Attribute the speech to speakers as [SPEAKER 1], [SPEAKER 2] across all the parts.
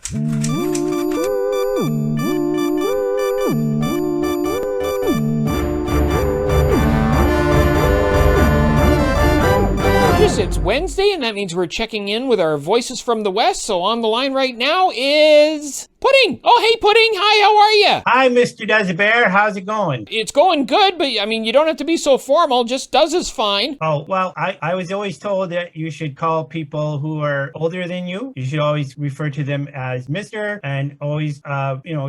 [SPEAKER 1] It's Wednesday, and that means we're checking in with our voices from the West. So on the line right now is Pudding. Oh, hey, Pudding. Hi, how are you?
[SPEAKER 2] Hi, Mr. Duza Bear. How's it going?
[SPEAKER 1] It's going good, but I mean, you don't have to be so formal. Just Duz is fine.
[SPEAKER 2] Oh, well, I was always told that you should call people who are older than you. You should always refer to them as Mr. and always,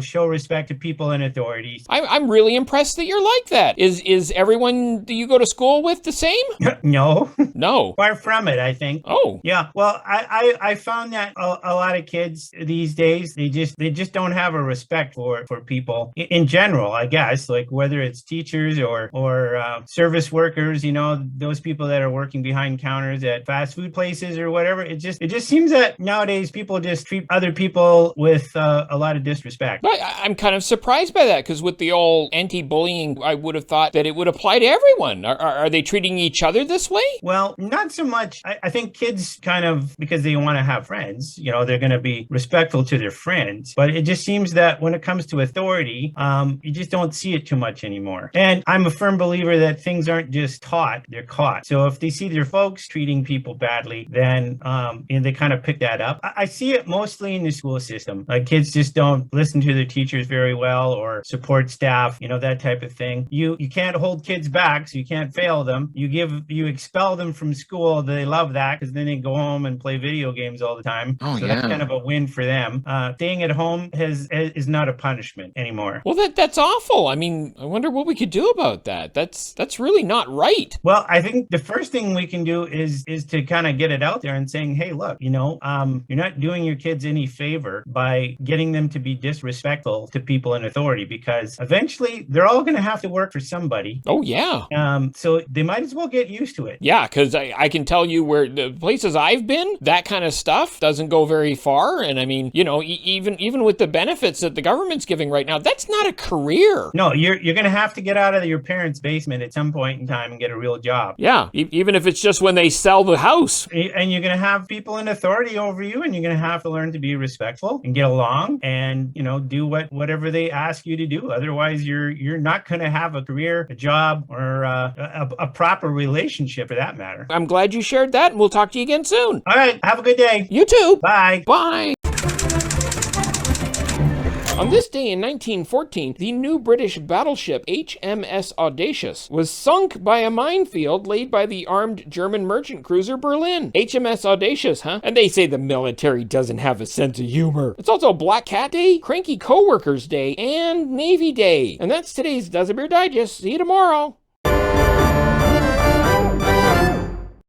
[SPEAKER 2] show respect to people in authorities.
[SPEAKER 1] I'm really impressed that you're like that. Is everyone that you go to school with the same?
[SPEAKER 2] No.
[SPEAKER 1] No.
[SPEAKER 2] Far from it, I think.
[SPEAKER 1] Oh.
[SPEAKER 2] Yeah. Well, I found that a lot of kids these days, they just don't have a respect for people in general, I guess, like whether it's teachers or service workers, those people that are working behind counters at fast food places or whatever. It just seems that nowadays people just treat other people with a lot of disrespect.
[SPEAKER 1] But I'm kind of surprised by that, because with the old anti-bullying, I would have thought that it would apply to everyone. Are they treating each other this way?
[SPEAKER 2] Well, not so much. I think kids kind of, because they want to have friends, they're going to be respectful to their friends. But it just seems that when it comes to authority, you just don't see it too much anymore. And I'm a firm believer that things aren't just taught, they're caught. So if they see their folks treating people badly, then they kind of pick that up. I see it mostly in the school system. Like kids just don't listen to their teachers very well or support staff, that type of thing. You can't hold kids back, so you can't fail them. You expel them from school. They love that because then they go home and play video games all the time.
[SPEAKER 1] Oh,
[SPEAKER 2] so
[SPEAKER 1] yeah.
[SPEAKER 2] That's kind of a win for them. Staying at home is not a punishment anymore.
[SPEAKER 1] Well, that's awful. I mean, I wonder what we could do about that. That's really not right.
[SPEAKER 2] Well, I think the first thing we can do is to kind of get it out there and saying, hey, look, you're not doing your kids any favor by getting them to be disrespectful to people in authority, because eventually they're all going to have to work for somebody.
[SPEAKER 1] Oh, yeah.
[SPEAKER 2] So they might as well get used to it.
[SPEAKER 1] Yeah, because I can tell you where the places I've been, that kind of stuff doesn't go very far. And I mean, even with the benefits that the government's giving right now, that's not a career.
[SPEAKER 2] No, you're going to have to get out of your parents' basement at some point in time and get a real job.
[SPEAKER 1] Yeah, even if it's just when they sell the house.
[SPEAKER 2] And you're going to have people in authority over you, and you're going to have to learn to be respectful and get along and, do whatever they ask you to do. Otherwise, you're not going to have a career, a job, or a proper relationship for that matter.
[SPEAKER 1] I'm glad you shared that, and we'll talk to you again soon.
[SPEAKER 2] All right, have a good day.
[SPEAKER 1] You too.
[SPEAKER 2] Bye.
[SPEAKER 1] Bye. On this day in 1914, the new British battleship HMS Audacious was sunk by a minefield laid by the armed German merchant cruiser Berlin. HMS Audacious, huh? And they say the military doesn't have a sense of humor. It's also Black Cat Day, Cranky Coworkers Day, and Navy Day. And that's today's Duza Bear Digest. See you tomorrow.